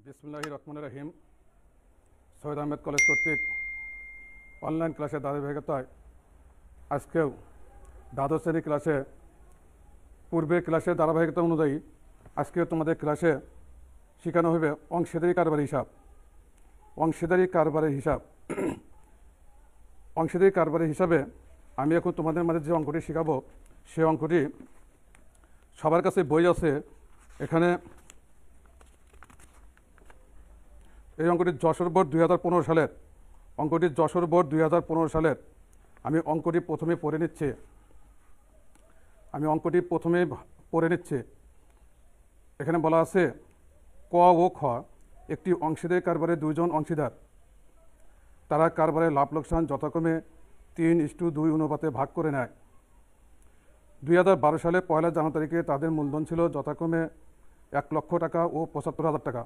বিসমিল্লাহির রহমানির রহিম। সৈয়দ আহমেদ কলেজ কর্তৃক অনলাইন ক্লাসের ধারাবাহিকতায় আজকেও দ্বাদশ শ্রেণী ক্লাসে পূর্বের ক্লাসের ধারাবাহিকতা অনুযায়ী আজকেও তোমাদের ক্লাসে শেখানো হবে অংশীদারি কারবারের হিসাব। অংশীদারি কারবারের হিসাবে আমি এখন তোমাদের মাঝে যে অঙ্কটি শেখাবো সেই অঙ্কটি সবার কাছে বই আছে। এখানে এই অঙ্কটি যশোর বোর্ড 2015 সালের অঙ্কটি যশোর বোর্ড 2015 সালের আমি অঙ্কটি প্রথমে পড়ে নিচ্ছি। এখানে বলা আছে ক ও খ একটি অংশীদারি কারবারে দুইজন অংশীদার, তারা কারবারের লাভ লোকসান যথাক্রমে 3:2 অনুপাতে ভাগ করে নেয়। 2012 সালে 1 জানুয়ারি তারিখে তাদের মূলধন ছিল যথাক্রমে 1 লক্ষ টাকা ও 75,000 টাকা।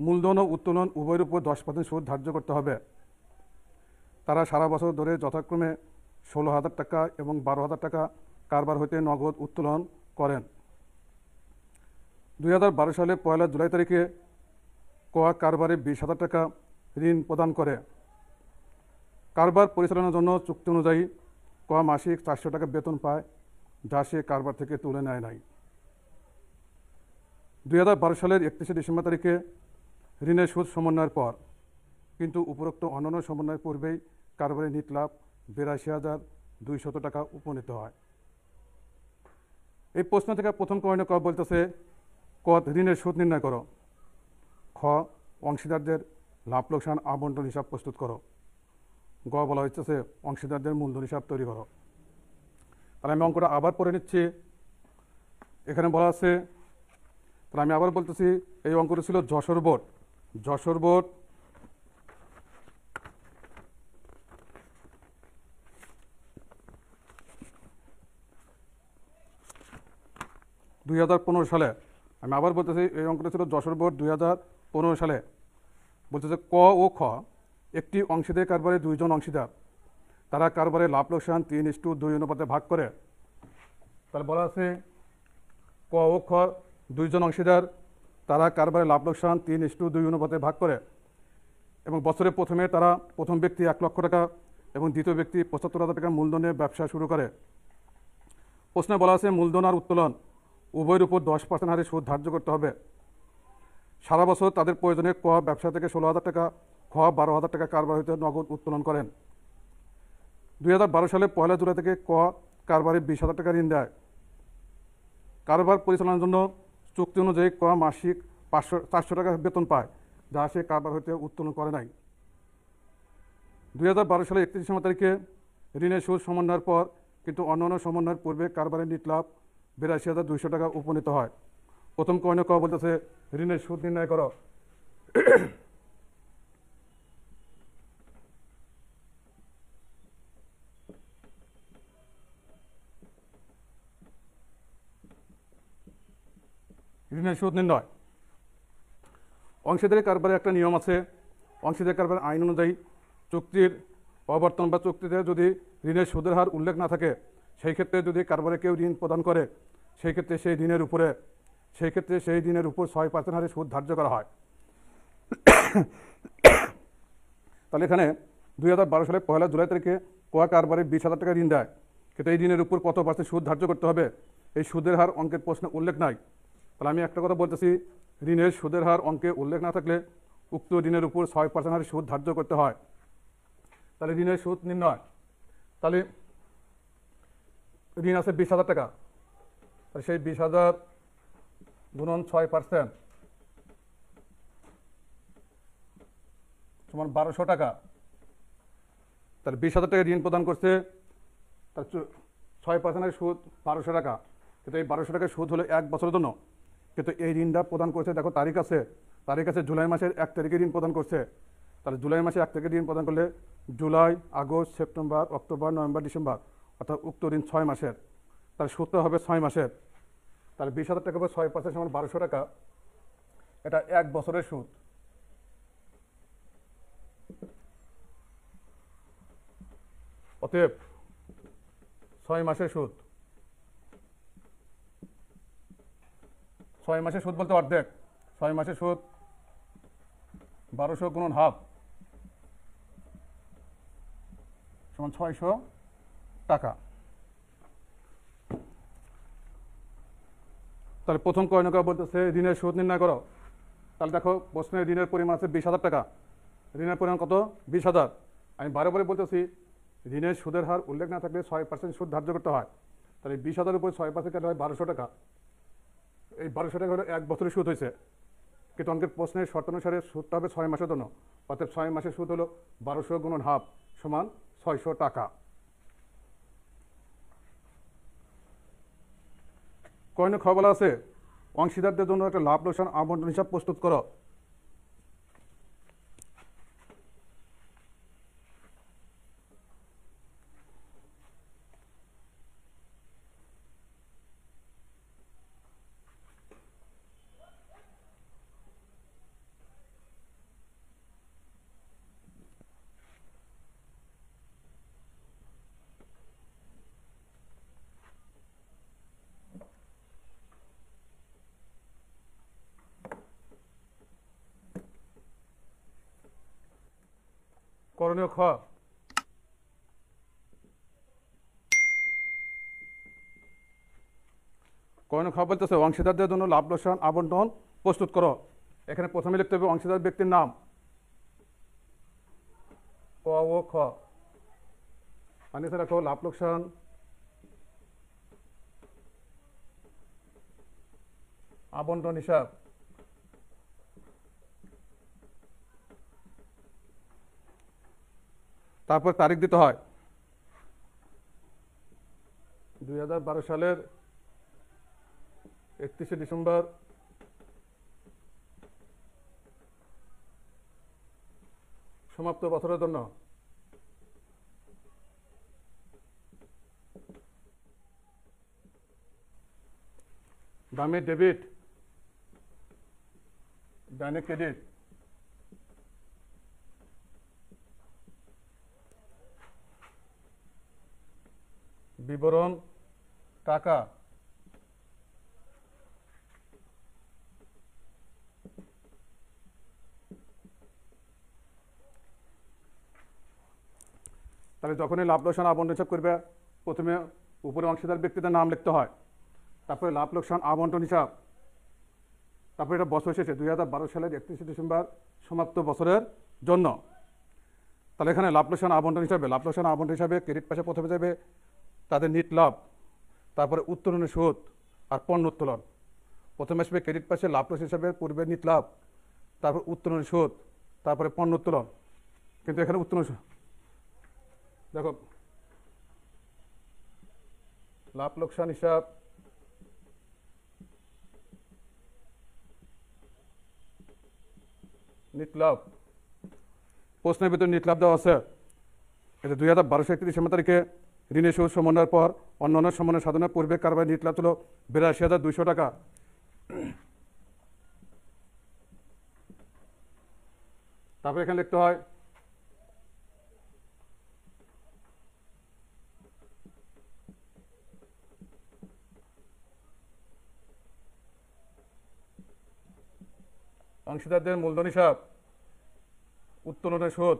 মূলধন ও উত্তোলন উভয়ের উপর 10% সুদ ধার্য করতে হবে। তারা সারা বছর ধরে যথাক্রমে 16,000 টাকা এবং 12,000 টাকা কারবার হইতে নগদ উত্তোলন করেন। 2012 সালে 1 জুলাই তারিখে ক কারবারে 20,000 টাকা ঋণ প্রদান করে। কারবার পরিচালনার জন্য চুক্তি অনুযায়ী ক মাসিক 400 টাকা বেতন পায়, যা সে কারবার থেকে তুলে নেয় নাই। 2012 সালের 31 ডিসেম্বর তারিখে ঋণের সুদ সমন্বয়ের পর কিন্তু উপরোক্ত অন্যান্য সমন্বয়ের পূর্বেই কারবারে নিট লাভ 82,200 টাকা উপনীত হয়। এই প্রশ্ন থেকে প্রথম কর্ণে ক বলতেছে ক ঋণের সুদ নির্ণয় করো, খ অংশীদারদের লাভ লোকসান আবন্টন হিসাব প্রস্তুত করো, গ বলা হচ্ছে অংশীদারদের মূলধন হিসাব তৈরি করো। তাহলে আমি অঙ্কটা আবার পড়ে নিচ্ছি। এখানে বলা আছে, তাহলে আমি আবার বলতেছি এই অঙ্কটা ছিল যশোর বোর্ড 2015 সালে। আমি আবার বলতেছি এই অঙ্কটা ছিল যশোর বোর্ড 2015 সালে। বলতেছে ক ও খ একটি অংশীদারি কারবারে দুইজন অংশীদার, তারা কারবারে লাভ লোকসান 3:2 অনুপাতে ভাগ করে। তাহলে বলা আছে ক ও খ দুইজন অংশীদার, তারা কারবারে লাভ লোকসান 3:2 অনুপাতে ভাগ করে এবং বছরের প্রথমে তারা প্রথম ব্যক্তি 1 লক্ষ টাকা এবং দ্বিতীয় ব্যক্তি 75,000 টাকা মূলধনে ব্যবসা শুরু করে। প্রশ্নে বলা আছে মূলধন আর উত্তোলন উভয়ের উপর 10% হারে সুদ ধার্য করতে হবে। সারা বছর তাদের প্রয়োজনে ক ব্যবসা থেকে 16,000 টাকা, খ 12,000 টাকা কারবার হইতে নগদ উত্তোলন করেন। 2012 সালে 1 জুলাই থেকে ক কারবারে 20,000 টাকা ঋণ দেয়। কারবার পরিচালনার জন্য চুক্তি অনুযায়ী ক মাসিক 400 টাকা বেতন পায়, যা সে কারবার হইতে উত্তোলন করে নাই। 2012 সালে 31 ডিসেম্বর তারিখে ঋণের সুদ সমন্বয়ের পর কিন্তু অন্যান্য সমন্বয়ের পূর্বে কারবারের নিট লাভ 82,200 টাকা উপনীত হয়। প্রথম কর্ণে ক বলতেছে ঋণের সুদ নির্ণয় করো। ঋণের সুদ নির্ণয়। অংশীদারি কারবারে একটা নিয়ম আছে। অংশীদারি কারবার আইন অনুযায়ী চুক্তির অবর্তন বা চুক্তিতে যদি ঋণের সুদের হার উল্লেখ না থাকে, সেই ক্ষেত্রে যদি কারবারে কেউ ঋণ প্রদান করে সেই ক্ষেত্রে সেই ঋণের উপর 6% হারে সুদ ধার্য করা হয়। তাহলে এখানে 2012 সালে 1 জুলাই তারিখে ক কারবারে 20,000 টাকা ঋণ দেয়, কিন্তু এই ঋণের উপর কত % সুদ ধার্য করতে হবে এই সুদের হার অঙ্কের প্রশ্নে উল্লেখ নাই। তাহলে আমি একটা কথা বলতেছি, ঋণের সুদের হার অঙ্কে উল্লেখ না থাকলে উক্ত ঋণের উপর 6% হারে সুদ ধার্য করতে হয়। তাহলে ঋণের সুদ নির্ণয়, তাহলে ঋণ আছে 20,000 টাকা, তাহলে সেই 20,000 গুণন 6% সমান 1200 টাকা। তাহলে 20,000 টাকা ঋণ প্রদান করছে, তার 6% সুদ 1200 টাকা। কিন্তু এই 1200 টাকার সুদ হলো 1 বছরের জন্য, কিন্তু এই ঋণটা প্রদান করছে, দেখো তারিখ আছে জুলাই মাসের 1 তারিখে ঋণ প্রদান করছে। তাহলে জুলাই মাসে 1 তারিখে ঋণ প্রদান করলে July, August, September, October, November, December, অর্থাৎ উক্ত ঋণ 6 মাসের। তাহলে সুদটা হবে 6 মাসের। তাহলে 20,000 টাকা হবে 6% সমান 1200 টাকা। এটা 1 বছরের সুদ। অতএব 6 মাসের সুদ, 6 মাসের সুদ বলতে অর্ধেক, 6 মাসের সুদ 1200 গুণন হাফ সমান 600 টাকা। তাহলে প্রথম কর্ণকা বলতেছে ঋণের সুদ নির্ণয় করো। তাহলে দেখো প্রশ্নে ঋণের পরিমাণ আছে 20,000 টাকা। ঋণের পরিমাণ কত? 20,000। আমি বারে বারে বলতেছি ঋণের সুদের হার উল্লেখ না থাকলে 6% সুদ ধার্য করতে হয়। তাহলে 20,000 উপর 6% কাটা হয় 1200 টাকা। এই 1200 টাকা হলো 1 বছরের সুদ হয়েছে, কিন্তু অঙ্কের প্রশ্নের শর্তানুসারে সুদটা হবে 6 মাসের জন্য। অর্থাৎ 6 মাসের সুদ হলো 1200 গুণন হাফ সমান 600 টাকা। কয়নে খ বলা আছে অংশীদারদের জন্য একটা লাভ লোকসান আবন্টন হিসাব প্রস্তুত করো। করণীয় খ, করণীয় খ বলতেছে অংশীদারদের জন্য লাভ লোকসান আবন্টন প্রস্তুত করো। এখানে প্রথমে লিখতে হবে অংশীদার ব্যক্তির নাম ক ও খ, আর নিচে রাখো লাভ লোকসান আবন্টন হিসাব। তারপর তারিখ দিতে হয় 2012 সালের 31শে ডিসেম্বর সমাপ্ত বছরের জন্য। বামে ডেবিট, ডানে ক্রেডিট। বিবরণ টাকা। তাহলে যখনই লাভ লোকসান আবন্টন হিসাব করবে প্রথমে উপরে অংশীদার ব্যক্তিদের নাম লিখতে হয়, তারপরে লাভ লোকসান আবন্টন হিসাব, তারপরে এটা বছর শেষে 2012 সালের 31শে ডিসেম্বর সমাপ্ত বছরের জন্য। তাহলে এখানে লাভ লোকসান আবন্টন হিসাবে ক্রেডিট পাশে প্রথমে যাবে তাদের নিট লাভ, তারপরে উত্তোলনের সুদ আর পণ্য উত্তোলন। প্রথমে আসবে ক্রেডিট পাশে লাভ লস হিসাবে পূর্বে নিট লাভ, তারপর উত্তোলনের সুদ, তারপরে পণ্য উত্তোলন। কিন্তু এখানে উত্তোলন দেখো লাভ লোকসান হিসাব নিট লাভ, প্রশ্নের ভিতরে নিট লাভ দেওয়া আছে। এটা 2012 সালের 31 ডিসেম্বর তারিখে ঋণের সুদ সমন্বয়ের পর অন্যান্য সমন্বয় সাধনের পূর্বে কারবারের নিট লাভ ছিল 82,200 টাকা। তারপরে এখানে লিখতে হয় অংশীদারদের মূলধন হিসাব, উত্তোলনের সুদ,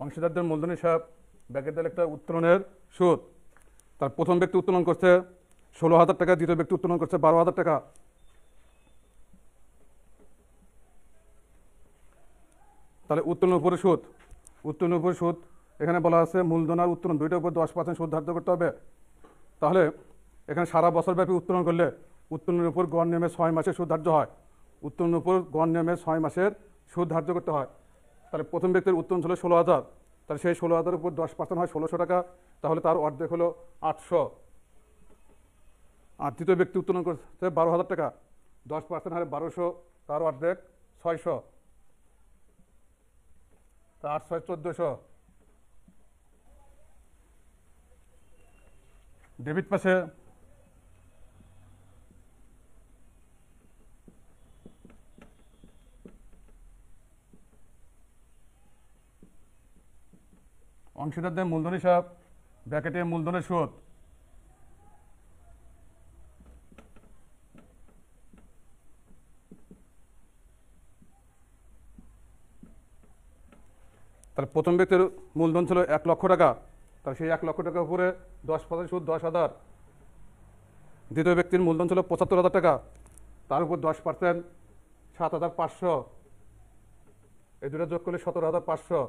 অংশীদারদের মূলধন হিসাব ব্যাকেট দিয়ে লিখতে হয় উত্তোলনের সুদ। তার প্রথম ব্যক্তি উত্তোলন করছে 16,000 টাকা, দ্বিতীয় ব্যক্তি উত্তোলন করছে 12,000 টাকা। তাহলে উত্তোলনের উপরে সুদ, উত্তোলনের উপরে সুদ এখানে বলা আছে মূলধন আর উত্তোলন দুইটার উপর 10% সুদ ধার্য করতে হবে। তাহলে এখানে সারা বছর ব্যাপী উত্তোলন করলে উত্তোলনের উপর গড় নিয়মে 6 মাসের সুদ ধার্য হয়। উত্তোলনের উপর গড় নিয়মে 6 মাসের সুদ ধার্য করতে হয়। তাহলে প্রথম ব্যক্তির উত্তোলন ছিল 16,000, তাহলে সেই 16,000 উপর 10% হয় 1600 টাকা, তাহলে তার অর্ধেক হলো 800। আর তৃতীয় ব্যক্তি উত্তোলন করছে 12,000 টাকা, 10% হারে 1200, তার অর্ধেক 600, তা 8 6 1400। ডেবিট পাশে অংশীদারদের মূলধন হিসাব ব্র্যাকেটে মূলধনের সুদ, তাহলে প্রথম ব্যক্তির মূলধন ছিল 1,00,000 টাকা, তাহলে সেই 1,00,000 টাকার উপরে 10% সুদ 10,000। দ্বিতীয় ব্যক্তির মূলধন ছিল 75,000 টাকা, তার উপর 10% 7,500, এই দুটো যোগ করলে 17,500।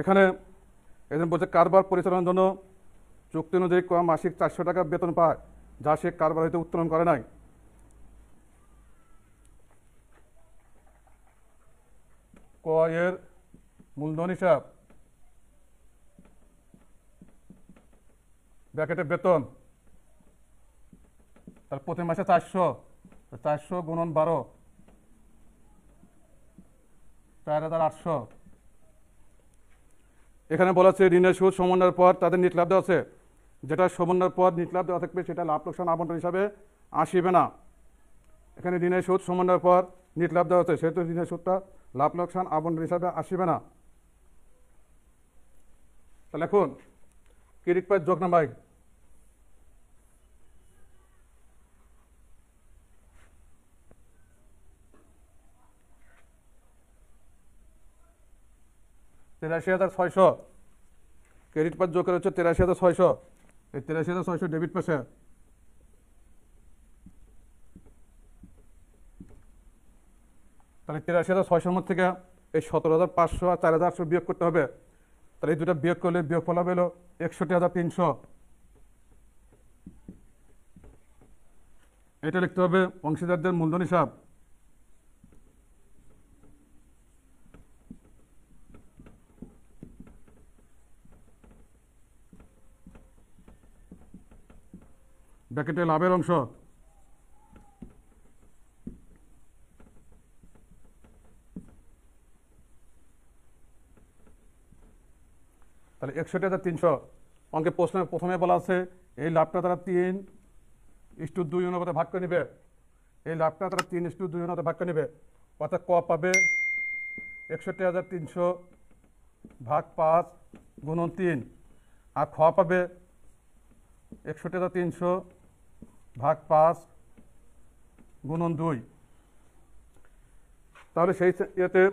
এখানে এদের বলছে কারবার পরিচালনার জন্য চুক্তি অনুযায়ী ক মাসিক 400 টাকা বেতন পায়, যা সে কারবার হইতে উত্তোলন করে নাই। ক এর মূলধন হিসাব ব্র্যাকেটে বেতন, তার প্রতি মাসে 400 গুণন 12, 4,800। এখানে বলা আছে ঋণের সুদ সমন্বয়ের পর তাদের নিট লাভ দেওয়া আছে, যেটা সমন্বয়ের পর নিট লাভ দেওয়া থাকবে সেটা লাভ লোকসান আবন্টন হিসাবে আসিবে না। এখানে ঋণের সুদ সমন্বয়ের পর নিট লাভ দেওয়া আছে, সেহেতু ঋণের সুদটা লাভ লোকসান আবন্টন হিসাবে আসিবে না। তাহলে এখন ক্রেডিট পাস যোগ না ভাই? $83,600 ক্রেডিট পাস যোগ করে হচ্ছে 83,600। এই 83,600 ডেবিট পাশে, তাহলে 83,600 মধ্যে থেকে এই 17,500 আর 4,800 বিয়োগ করতে হবে। তাহলে এই দুটো বিয়োগ করলে বিয়োগফল হবে হলো 61,300। এটা লিখতে হবে অংশীদারদের মূলধন হিসাব। ব্র্যাকেটে লাভের অংশ, তাহলে 61,300। অঙ্কে প্রশ্নের প্রথমে বলা আছে এই লাভটা তারা 3:2 অনুপাতে ভাগ করে নেবে। এই লাভটা তারা 3:2 অনুপাতে ভাগ করে নেবে, অর্থাৎ ক পাবে 61,300 ভাগ 5 গুণন 3, আর খ পাবে 61,300 ভাগ 5 গুণন 2। তাহলে সেই ইয়েতে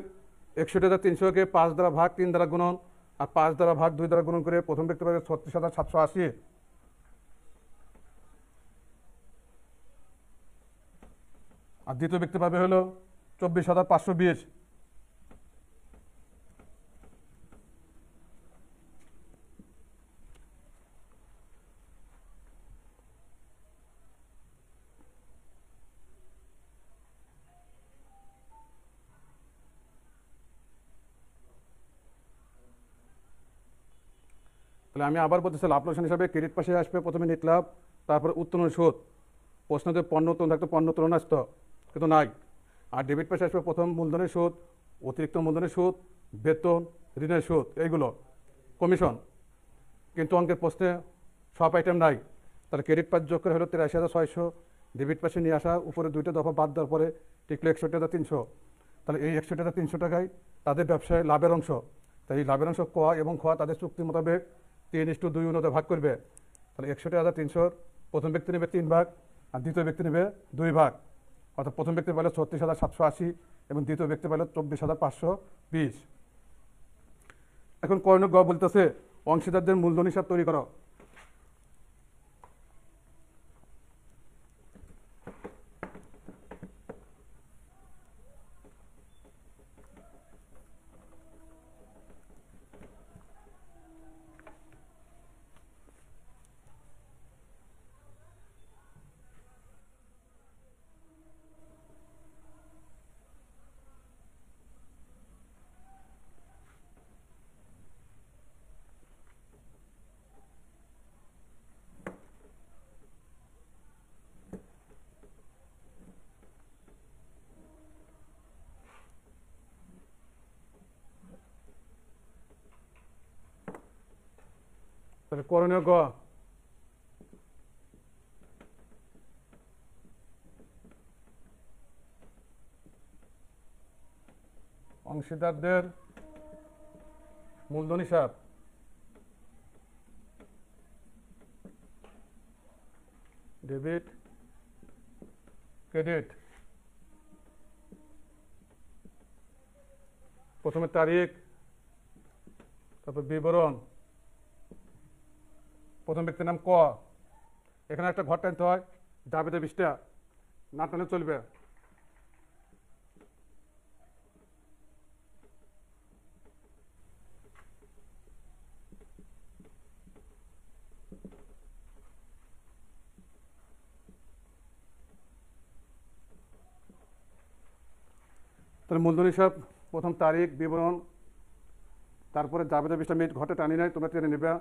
61,300কে 5 দ্বারা ভাগ 3 দ্বারা গুণন আর 5 দ্বারা ভাগ 2 দ্বারা গুণন করে প্রথম ব্যক্তি পাবে 36,780, আর দ্বিতীয় ব্যক্তি পাবে হলো 24,520। তাহলে আমি আবার বলতেছি লাভ লোকসান হিসাবে ক্রেডিট পাশে আসবে প্রথমে নিট লাভ, তারপরে উত্তোলন সুদ। প্রশ্নতে পণ্য উত্তোলন থাকতো, পণ্য উত্তোলন আসতো, কিন্তু নাই। আর ডেবিট পাশে আসবে প্রথম মূলধনের সুদ, অতিরিক্ত মূলধনের সুদ, বেতন, ঋণের সুদ, এইগুলো কমিশন। কিন্তু অঙ্কের প্রশ্নে সব আইটেম নাই। তাহলে ক্রেডিট পাস যোগ করে হলো 83,600, ডেবিট পাশে নিয়ে আসা উপরে দুইটা দফা বাদ দেওয়ার পরে টিকলো 61,300। তাহলে এই 61,300 টাকায় তাদের ব্যবসায় লাভের অংশ। তাই এই লাভের অংশ ক এবং খ তাদের চুক্তি মোতাবেক 3:2 অনুপাতে ভাগ করবে। তাহলে 61,300 প্রথম ব্যক্তি নেবে 3 ভাগ আর দ্বিতীয় ব্যক্তি নেবে 2 ভাগ, অর্থাৎ প্রথম ব্যক্তি পেল 36,780 এবং দ্বিতীয় ব্যক্তি পেল 24,520। এখন কর্ণ গ বলতেছে অংশীদারদের মূলধন হিসাব তৈরি করো। তাহলে করণীয় গ, অংশীদারদের মূলধন হিসাব ডেবিট ক্রেডিট প্রথমে তারিখ, তারপর বিবরণ, প্রথম ব্যক্তির নাম ক। এখানে একটা ঘর টানতে হয়, ডাবিতে 20টা, না টানলে চলবে। তাহলে মূলধন হিসাব প্রথম তারিখ, বিবরণ, তারপরে যাবে 20টা মিনিট ঘটে টানি নেয়, তোমরা টেনে নেবে।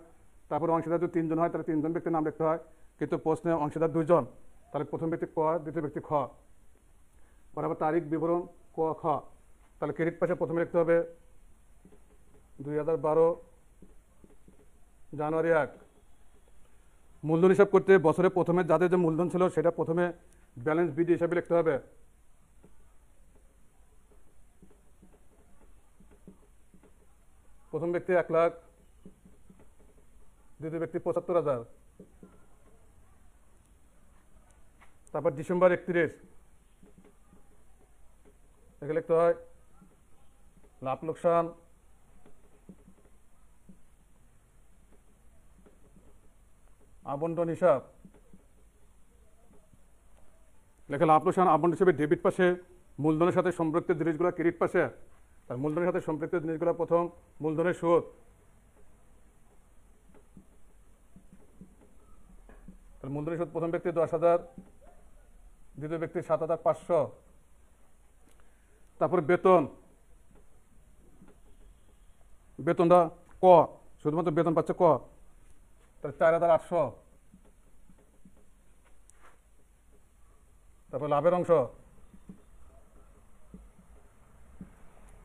তারপরে অংশীদার যদি 3 জন হয় তাহলে 3 জন ব্যক্তির নাম লিখতে হয়, কিন্তু প্রশ্নে অংশীদার 2 জন, তাহলে প্রথম ব্যক্তি ক, দ্বিতীয় ব্যক্তি খ। বরাবর তারিখ, বিবরণ, ক, খ। তাহলে ক্রেডিট পাশে প্রথমে লিখতে হবে 2012 জানুয়ারি 1। মূলধন হিসাব করতে বছরে প্রথমে যাদের যে মূলধন ছিল সেটা প্রথমে ব্যালেন্স বিডি হিসাবে লিখতে হবে। প্রথম ব্যক্তি 1 লাখ, দ্বিতীয় ব্যক্তি 75,000। তারপর ডিসেম্বর 31, এখানে লিখতে হয় লাভ লোকসান, আবন্টন হিসাব। লেখা লাভ লোকসান আবন্টন হিসেবে ডেবিট পাশে মূলধনের সাথে সম্পৃক্ত জিনিসগুলো ক্রেডিট পাশে। তার মূলধনের সাথে সম্পৃক্ত জিনিসগুলো প্রথম মূলধনের সুদ, মূলধনের সুদ প্রথম ব্যক্তি 10,000, দ্বিতীয় ব্যক্তি 7,500। তারপরে বেতন, বেতনটা ক, শুধুমাত্র বেতন পাচ্ছে ক, তাহলে 4,800। তারপর লাভের অংশ,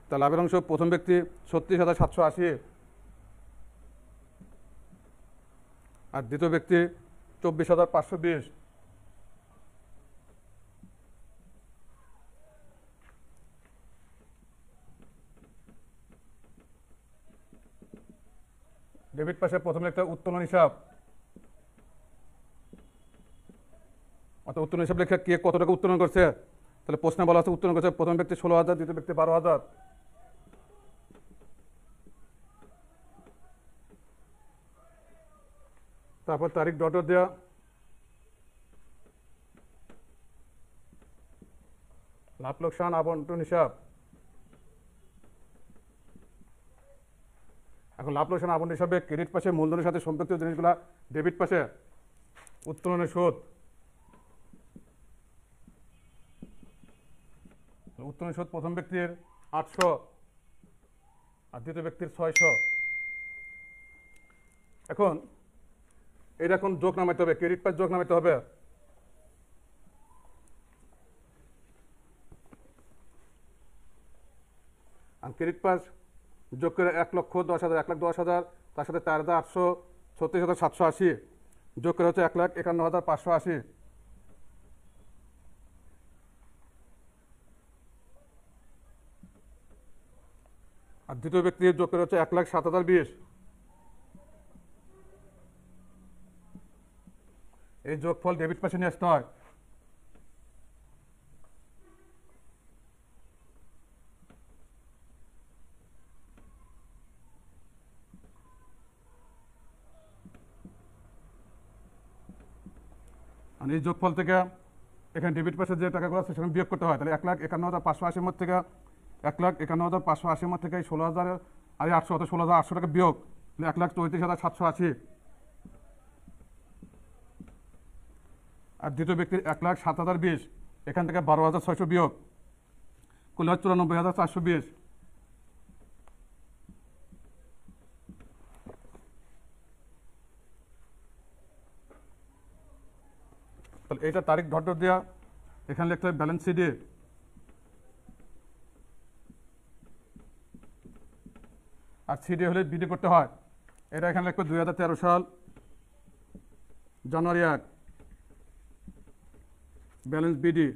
তা লাভের অংশ প্রথম ব্যক্তি 36,780, আর দ্বিতীয় ব্যক্তি 24,520। ডেবিট পাশে প্রথম লিখতে উত্তোলন হিসাব, অর্থাৎ উত্তোলন হিসাব লেখা কে কত টাকা উত্তোলন করছে। তাহলে প্রশ্নে বলা আছে উত্তোলন করছে প্রথম ব্যক্তি 16,000, দ্বিতীয় ব্যক্তি 12,000। তারপর তারিখ ডট দেওয়া, লাভ লোকসান আবন্টন হিসাব। এখন লাভ লোকসান আবন্টন হিসাবে ক্রেডিট পাশে মূলধনের সাথে সম্পৃক্ত জিনিসগুলা ডেবিট পাশে উত্তোলনের সুদ, উত্তোলনের সুদ প্রথম ব্যক্তির 800 আর দ্বিতীয় ব্যক্তির 600। এখন এটা এখন যোগ নামাইতে হবে, ক্রেডিট পাশ যোগ নামাইতে হবে। আর ক্রেডিট পাস যোগ করে 1,10,000, 1,10,000, তার সাথে 4,800, 36,780 যোগ করে হচ্ছে 1,51,580। আর দ্বিতীয় ব্যক্তির যোগ করে হচ্ছে 1,07,020। এই যোগফল ডেবিট পাশে নিয়ে আসতে হয়। আর এই যোগফল থেকে এখানে ডেবিট পাশে যে টাকাগুলো আছে সেখানে বিয়োগ করতে হয়। তাহলে 1,51,580 মধ্যে থেকে 1,51,580 মধ্যে থেকে 16,000 আর 800, অর্থাৎ 16,800 টাকা বিয়োগ, 1,34,780। আর দ্বিতীয় ব্যক্তির 1,07,020, এখান থেকে 12,600 বিয়োগ করলে হয় 94,420। তাহলে এইটা তারিখ ডট দেওয়া, এখানে লিখতে হবে ব্যালেন্স সিডি। আর সিডি হলে বিডি করতে হয়। এটা এখানে লিখবে 2013 সাল জানুয়ারি 1, ব্যালেন্স বিডি।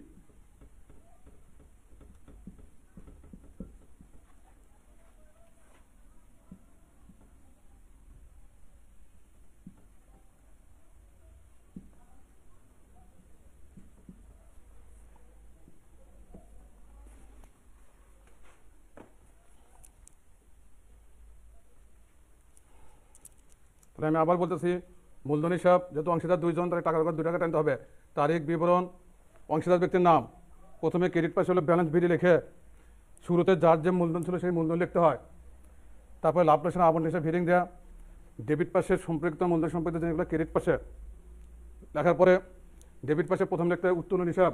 তাহলে আমি আবার বলতেছি, মূলধন হিসাব যেহেতু অংশীদার দুইজন, তাহলে টাকার উপর 2 টাকা টানতে হবে। তারিখ, বিবরণ, অংশীদার ব্যক্তির নাম, প্রথমে ক্রেডিট পাশে হলো ব্যালেন্স বিডি লিখে শুরুতে যার যে মূলধন ছিল সেই মূলধন লিখতে হয়। তারপরে লাভ লোকসান আবন্টন হিসাব হিডিং দেওয়া, ডেবিট পাশে সম্পৃক্ত মূলধন সম্পৃক্ত জিনিসগুলো ক্রেডিট পাশে লেখার পরে ডেবিট পাশে প্রথম লিখতে হয় উত্তোলন হিসাব,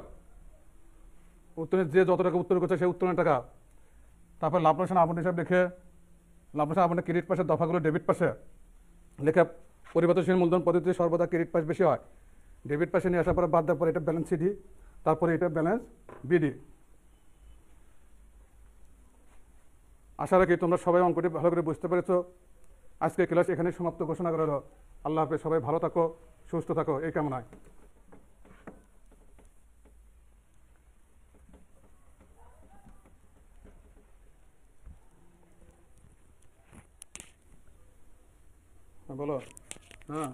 উত্তোলনের যে যত টাকা উত্তোলন করছে সেই উত্তোলনের টাকা। তারপর লাভ লোকসান আবন্টন হিসাব লিখে লাভ লোকসান আবন্টন ক্রেডিট পাশে দফাগুলো ডেবিট পাশে লেখা, পরিবর্তনশীল মূলধন পদ্ধতিতে সর্বদা ক্রেডিট পাশ বেশি হয়, ডেবিট পাশে নিয়ে আসার পরে বাদ দেওয়ার পরে এটা ব্যালেন্স সিডি, তারপরে এটা ব্যালেন্স বিডি। আশা রাখি তোমরা সবাই অঙ্কটি ভালো করে বুঝতে পেরেছো। আজকে ক্লাস এখানে সমাপ্ত ঘোষণা করা হলো। আল্লাহ হাফেজ, সবাই ভালো থাকো, সুস্থ থাকো, এই কামনায়। বলো। হ্যাঁ।